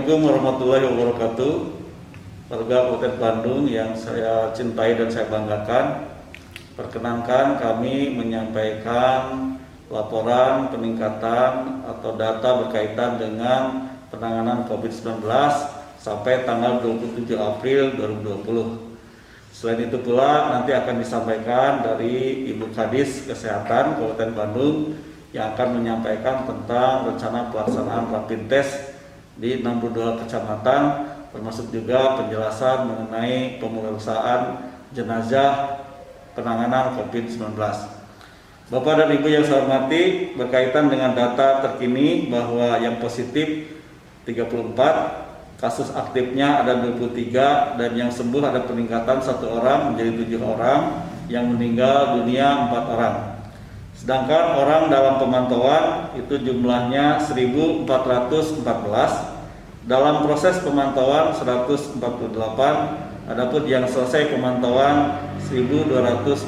Assalamualaikum warahmatullahi wabarakatuh. Warga Kabupaten Bandung yang saya cintai dan saya banggakan, perkenankan kami menyampaikan laporan peningkatan atau data berkaitan dengan penanganan COVID-19 sampai tanggal 27 April 2020. Selain itu pula nanti akan disampaikan dari Ibu Kadis Kesehatan Kabupaten Bandung yang akan menyampaikan tentang rencana pelaksanaan rapid test di 62 kecamatan, termasuk juga penjelasan mengenai pemeriksaan jenazah penanganan COVID-19. Bapak dan Ibu yang saya hormati, berkaitan dengan data terkini bahwa yang positif 34, kasus aktifnya ada 23, dan yang sembuh ada peningkatan 1 orang menjadi 7 orang, yang meninggal dunia 4 orang. Sedangkan orang dalam pemantauan itu jumlahnya 1.414, dalam proses pemantauan 148, adapun yang selesai pemantauan 1.266.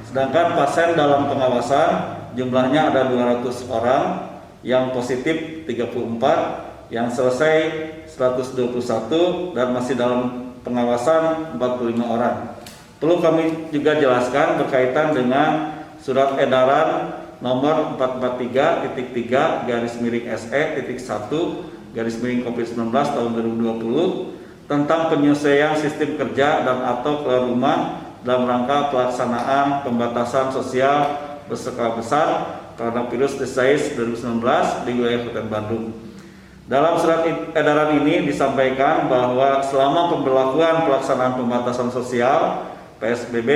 Sedangkan pasien dalam pengawasan jumlahnya ada 200 orang, yang positif 34, yang selesai 121, dan masih dalam pengawasan 45 orang. Perlu kami juga jelaskan berkaitan dengan Surat Edaran nomor 443/SE.1/COVID-19 tahun 2020 tentang penyesuaian sistem kerja dan atau keluar rumah dalam rangka pelaksanaan pembatasan sosial berskala besar terhadap virus disease 2019 di wilayah Kabupaten Bandung. Dalam surat edaran ini disampaikan bahwa selama pemberlakuan pelaksanaan pembatasan sosial PSBB,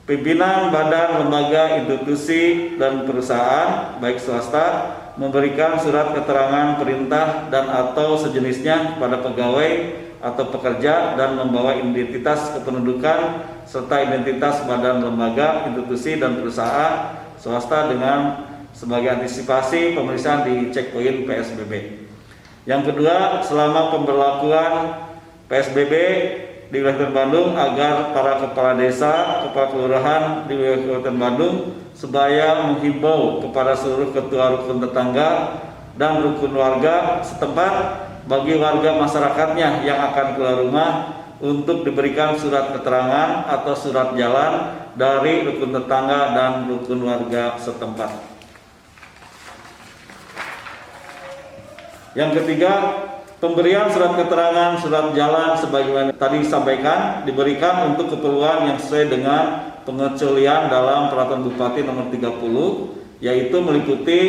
pimpinan badan, lembaga, institusi, dan perusahaan, baik swasta, memberikan surat keterangan perintah dan atau sejenisnya kepada pegawai atau pekerja dan membawa identitas kependudukan serta identitas badan, lembaga, institusi, dan perusahaan swasta dengan sebagai antisipasi pemeriksaan di checkpoint PSBB. Yang kedua, selama pemberlakuan PSBB di wilayah Bandung, agar para kepala desa, kepala kelurahan di wilayah Kabupaten Bandung sebaya menghimbau kepada seluruh ketua rukun tetangga dan rukun warga setempat bagi warga masyarakatnya yang akan keluar rumah untuk diberikan surat keterangan atau surat jalan dari rukun tetangga dan rukun warga setempat. Yang ketiga, pemberian surat keterangan, surat jalan sebagaimana tadi disampaikan diberikan untuk keperluan yang sesuai dengan pengecualian dalam Peraturan Bupati nomor 30, yaitu meliputi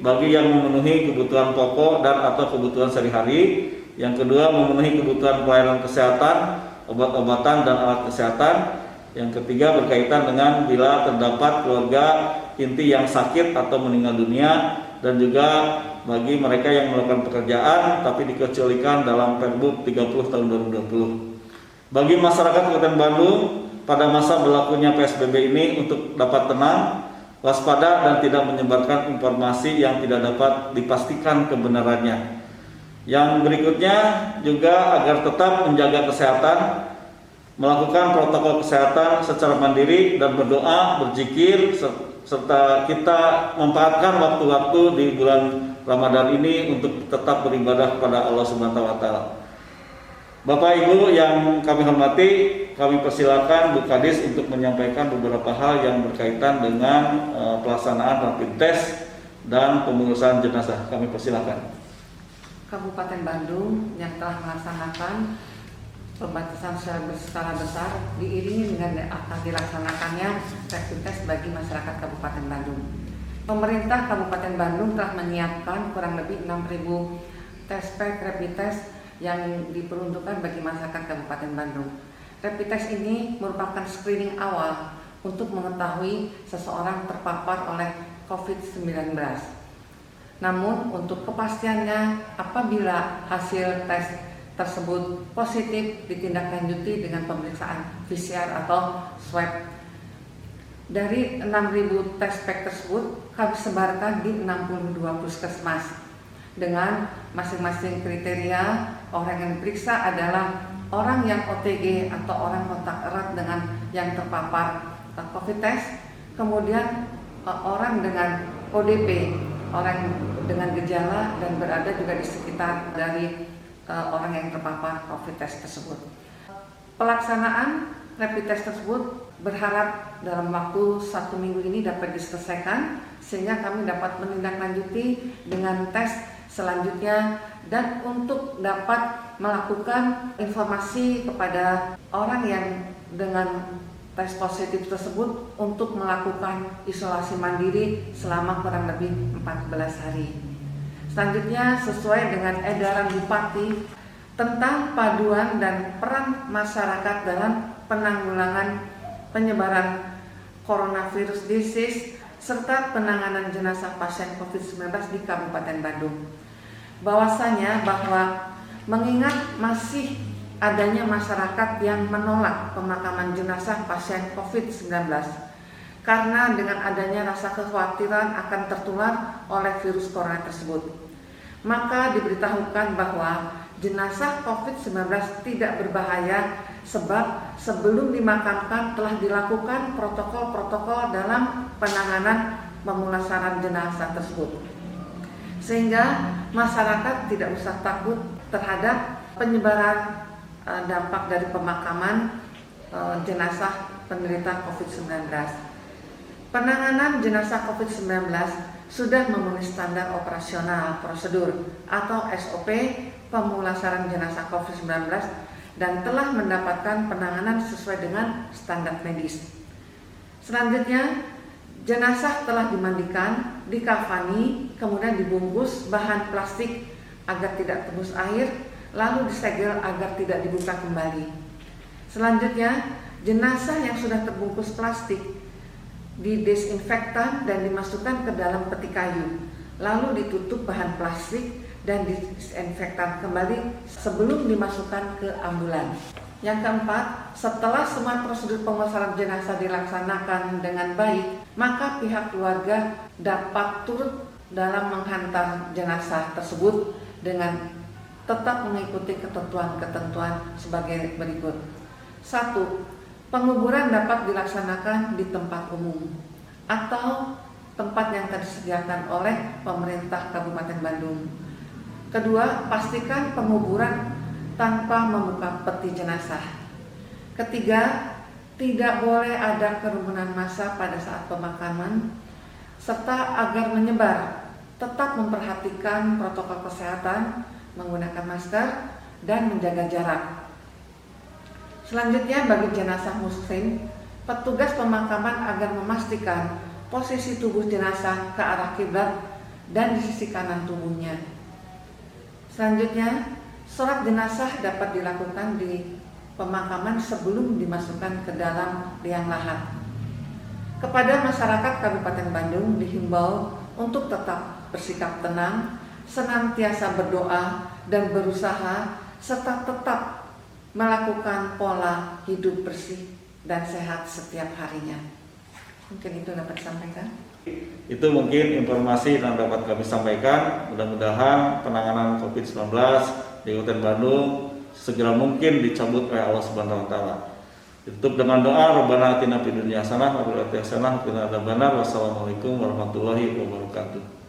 bagi yang memenuhi kebutuhan pokok dan atau kebutuhan sehari-hari. Yang kedua, memenuhi kebutuhan pelayanan kesehatan, obat-obatan dan alat kesehatan. Yang ketiga, berkaitan dengan bila terdapat keluarga inti yang sakit atau meninggal dunia, dan juga bagi mereka yang melakukan pekerjaan tapi dikecualikan dalam Pergub 30 tahun 2020. Bagi masyarakat Kabupaten Bandung pada masa berlakunya PSBB ini untuk dapat tenang, waspada, dan tidak menyebarkan informasi yang tidak dapat dipastikan kebenarannya. Yang berikutnya juga agar tetap menjaga kesehatan, melakukan protokol kesehatan secara mandiri dan berdoa, berzikir, serta kita memanfaatkan waktu-waktu di bulan Ramadan ini untuk tetap beribadah kepada Allah Subhanahu wa taala. Bapak Ibu yang kami hormati, kami persilakan Bu Kadis untuk menyampaikan beberapa hal yang berkaitan dengan pelaksanaan rapid test dan pengurusan jenazah. Kami persilakan. Kabupaten Bandung yang telah melaksanakan pembatasan skala besar diiringi dengan akan dilaksanakannya rapid test bagi masyarakat Kabupaten Bandung. Pemerintah Kabupaten Bandung telah menyiapkan kurang lebih 6.000 test pack rapid test yang diperuntukkan bagi masyarakat Kabupaten Bandung. Rapid test ini merupakan screening awal untuk mengetahui seseorang terpapar oleh COVID-19. Namun untuk kepastiannya, apabila hasil tes tersebut positif, ditindaklanjuti dengan pemeriksaan PCR atau swab. Dari 6.000 test pack tersebut kami sebarkan di 62 puskesmas dengan masing-masing kriteria. Orang yang diperiksa adalah orang yang OTG atau orang kontak erat dengan yang terpapar COVID test, kemudian orang dengan ODP, orang dengan gejala dan berada juga di sekitar dari orang yang terpapar COVID test tersebut. Pelaksanaan rapid test tersebut berharap dalam waktu 1 minggu ini dapat diselesaikan sehingga kami dapat menindaklanjuti dengan tes selanjutnya dan untuk dapat melakukan informasi kepada orang yang dengan tes positif tersebut untuk melakukan isolasi mandiri selama kurang lebih 14 hari. Selanjutnya sesuai dengan edaran Bupati tentang paduan dan peran masyarakat dalam penanggulangan penyebaran coronavirus disease serta penanganan jenazah pasien COVID-19 di Kabupaten Bandung. Bahwasanya bahwa mengingat masih adanya masyarakat yang menolak pemakaman jenazah pasien COVID-19 karena dengan adanya rasa kekhawatiran akan tertular oleh virus corona tersebut, maka diberitahukan bahwa jenazah COVID-19 tidak berbahaya sebab sebelum dimakamkan telah dilakukan protokol-protokol dalam penanganan pemulasaran jenazah tersebut. Sehingga masyarakat tidak usah takut terhadap penyebaran dampak dari pemakaman jenazah penderita COVID-19. Penanganan jenazah COVID-19 sudah memenuhi standar operasional prosedur atau SOP pemulasaran jenazah COVID-19 dan telah mendapatkan penanganan sesuai dengan standar medis. Selanjutnya, jenazah telah dimandikan, dikafani, kemudian dibungkus bahan plastik agar tidak tembus air, lalu disegel agar tidak dibuka kembali. Selanjutnya, jenazah yang sudah terbungkus plastik didesinfektan dan dimasukkan ke dalam peti kayu, lalu ditutup bahan plastik dan disinfektan kembali sebelum dimasukkan ke ambulans. Yang keempat, setelah semua prosedur pemulasaran jenazah dilaksanakan dengan baik, maka pihak keluarga dapat turut dalam menghantar jenazah tersebut dengan tetap mengikuti ketentuan-ketentuan sebagai berikut. 1. Penguburan dapat dilaksanakan di tempat umum atau tempat yang disediakan oleh pemerintah Kabupaten Bandung. Kedua, pastikan penguburan tanpa membuka peti jenazah. Ketiga, tidak boleh ada kerumunan massa pada saat pemakaman, serta agar menyebar, tetap memperhatikan protokol kesehatan, menggunakan masker, dan menjaga jarak. Selanjutnya, bagi jenazah muslim, petugas pemakaman agar memastikan posisi tubuh jenazah ke arah kiblat dan di sisi kanan tubuhnya. Selanjutnya, sholat jenazah dapat dilakukan di pemakaman sebelum dimasukkan ke dalam liang lahat. Kepada masyarakat Kabupaten Bandung dihimbau untuk tetap bersikap tenang, senantiasa berdoa dan berusaha, serta tetap melakukan pola hidup bersih dan sehat setiap harinya. Mungkin itu dapat disampaikan. Itu mungkin informasi yang dapat kami sampaikan. Mudah-mudahan penanganan COVID-19 di Kabupaten Bandung segera mungkin dicabut oleh Allah Subhanahu wa taala. Ditutup dengan doa, Rabbana atina fid dunya hasanah wa fil akhirati hasanah wa qina adzabannar. Wassalamualaikum warahmatullahi wabarakatuh.